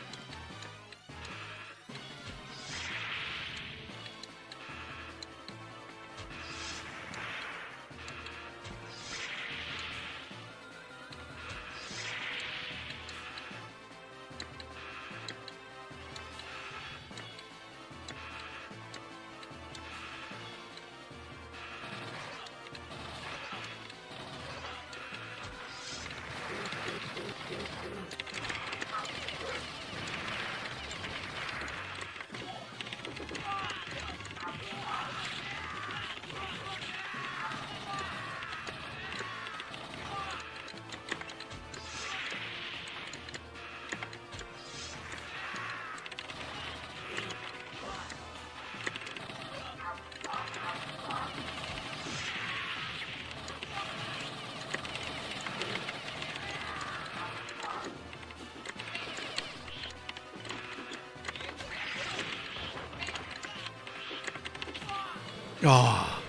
Oh.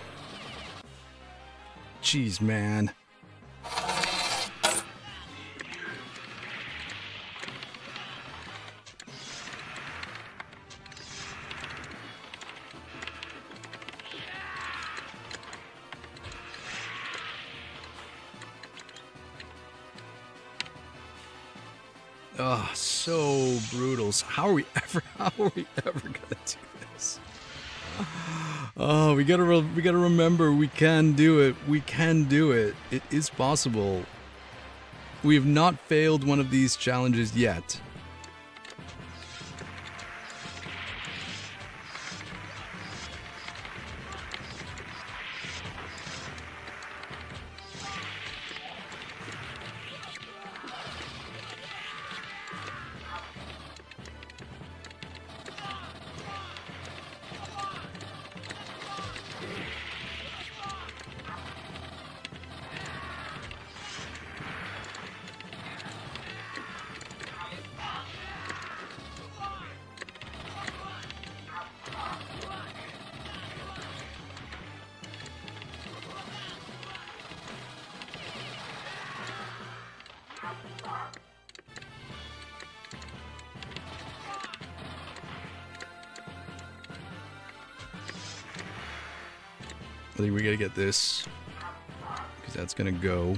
Jeez, man. Oh, so brutal. How are we ever gonna do this? Oh, we gotta remember we can do it. We can do it. It is possible. We have not failed one of these challenges yet. I think we gotta get this, because that's gonna go.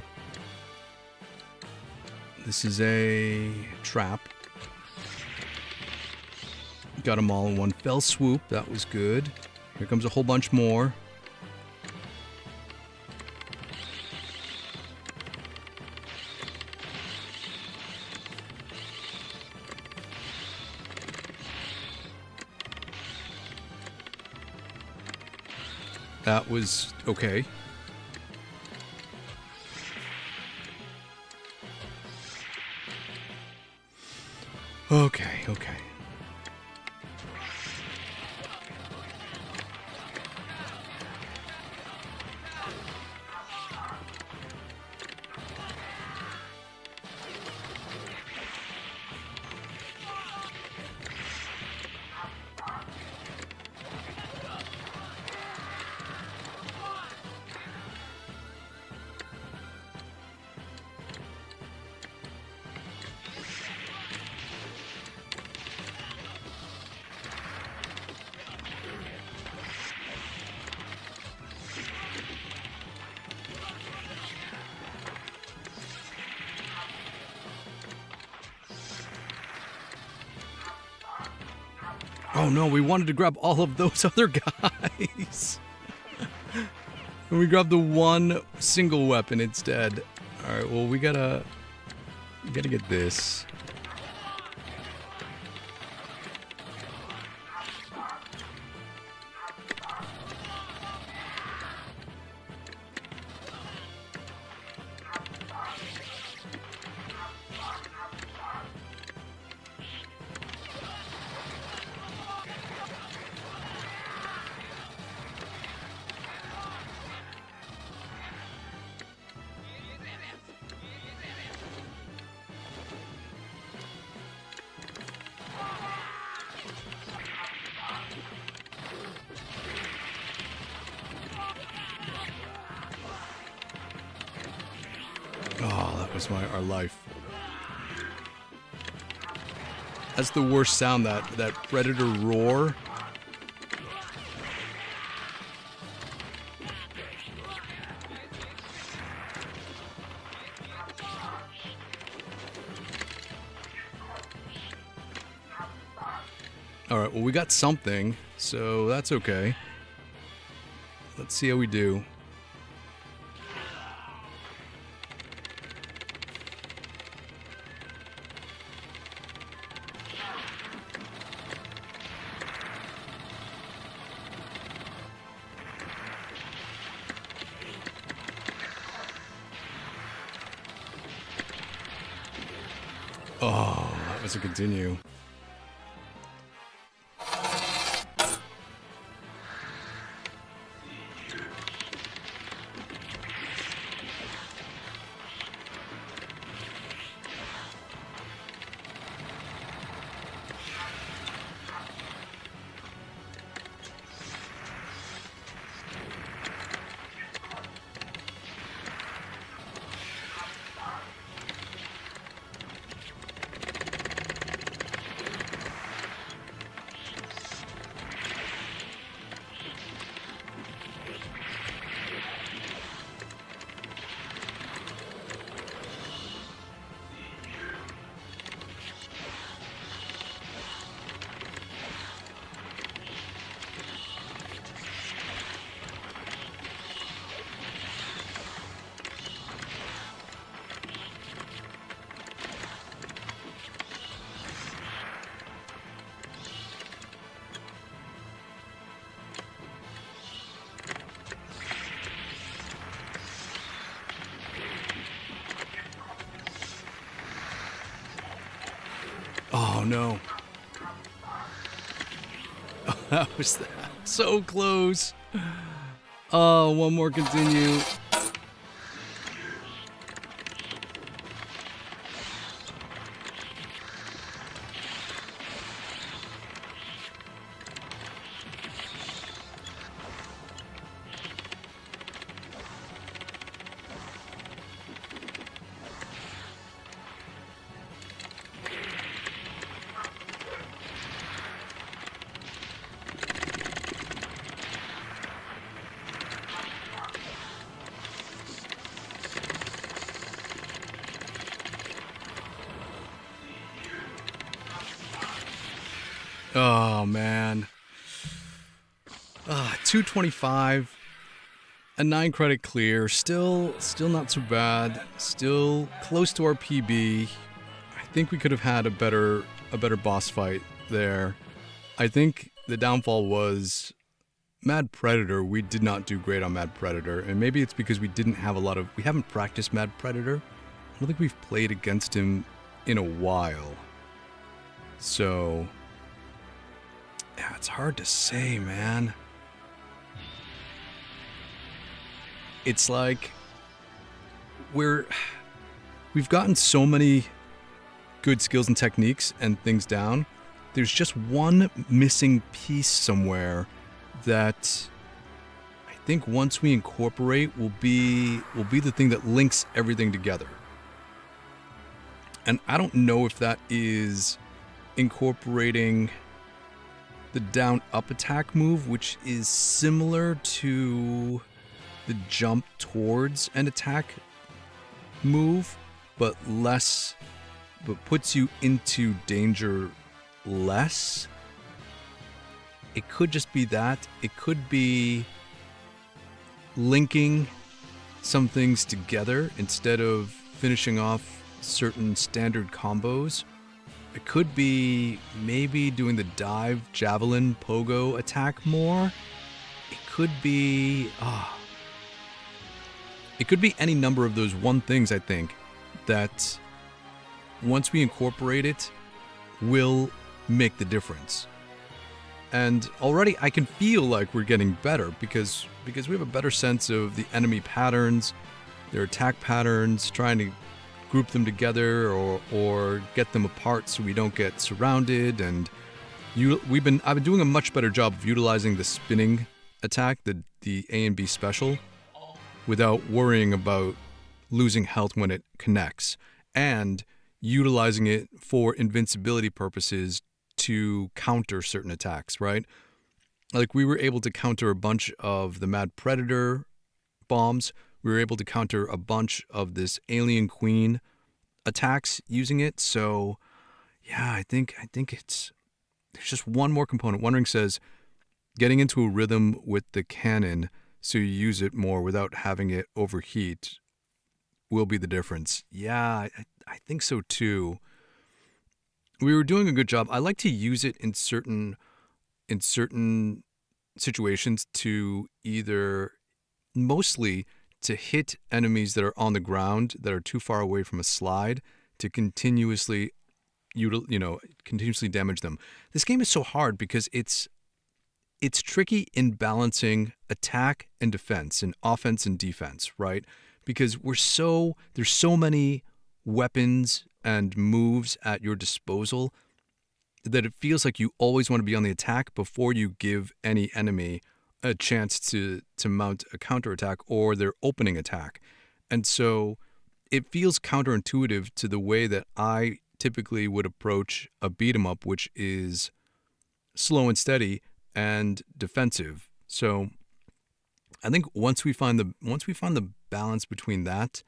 This is a trap. Got them all in one fell swoop. That was good. Here comes a whole bunch more. That was okay. Okay. Oh no, we wanted to grab all of those other guys. And we grabbed the one single weapon instead. Alright, well we gotta get this. was our life. That's the worst sound, that predator roar. Alright, well, we got something, so that's okay. Let's see how we do. Oh, that was a continue. Oh no. Oh, that was so close. Oh, one more continue. Oh, man. 225. A 9 credit clear. Still not so bad. Still close to our PB. I think we could have had a better boss fight there. I think the downfall was Mad Predator. We did not do great on Mad Predator. And maybe it's because we haven't practiced Mad Predator. I don't think we've played against him in a while. So... yeah, it's hard to say, man. It's like we've gotten so many good skills and techniques and things down. There's just one missing piece somewhere that I think once we incorporate will be the thing that links everything together. And I don't know if that is incorporating the down-up attack move, which is similar to the jump towards an attack move, but puts you into danger less. It could just be that. It could be linking some things together instead of finishing off certain standard combos. It could be maybe doing the dive, javelin, pogo attack more. It could be... it could be any number of those things, I think, that once we incorporate it, will make the difference. And already I can feel like we're getting better because we have a better sense of the enemy patterns, their attack patterns, trying to group them together or get them apart so we don't get surrounded. And I've been doing a much better job of utilizing the spinning attack, the A and B special, without worrying about losing health when it connects, and utilizing it for invincibility purposes to counter certain attacks, right? Like we were able to counter a bunch of the Mad Predator bombs. We were able to counter a bunch of this Alien Queen attacks using it. So yeah, I think there's just one more component. Wondering says getting into a rhythm with the cannon so you use it more without having it overheat will be the difference. Yeah, I think so too. We were doing a good job. I like to use it in certain situations to either mostly to hit enemies that are on the ground that are too far away from a slide to continuously continuously damage them. This game is so hard because it's tricky in balancing attack and defense and offense and defense, right? Because there's so many weapons and moves at your disposal that it feels like you always want to be on the attack before you give any enemy a chance to mount a counterattack or their opening attack. And so it feels counterintuitive to the way that I typically would approach a beat 'em up, which is slow and steady and defensive. So I think once we find the balance between that,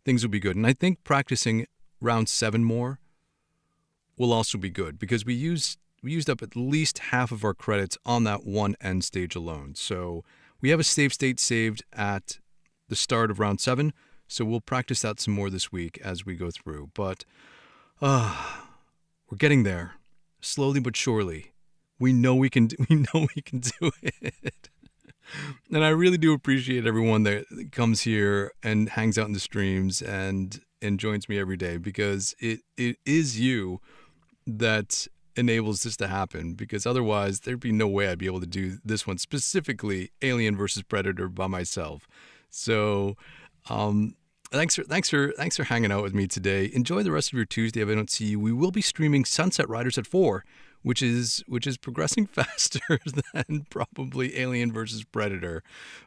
things will be good. And I think practicing round 7 more will also be good because we used up at least half of our credits on that one end stage alone. So we have a save state saved at the start of round 7. So we'll practice that some more this week as we go through. But we're getting there, slowly but surely. We know we can do it. And I really do appreciate everyone that comes here and hangs out in the streams and joins me every day, because it is you that enables this to happen, because otherwise there'd be no way I'd be able to do this one, specifically Alien versus Predator, by myself. So thanks for hanging out with me today. Enjoy the rest of your Tuesday if I don't see you. We will be streaming Sunset Riders at 4, which is progressing faster than probably Alien versus Predator.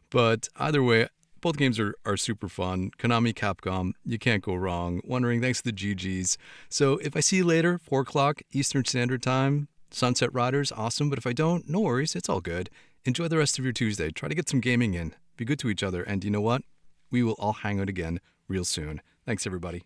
But either way, both games are super fun. Konami, Capcom, you can't go wrong. Wondering, thanks to the GGs. So if I see you later, 4 o'clock Eastern Standard Time, Sunset Riders, awesome. But if I don't, no worries, it's all good. Enjoy the rest of your Tuesday. Try to get some gaming in. Be good to each other. And you know what? We will all hang out again real soon. Thanks, everybody.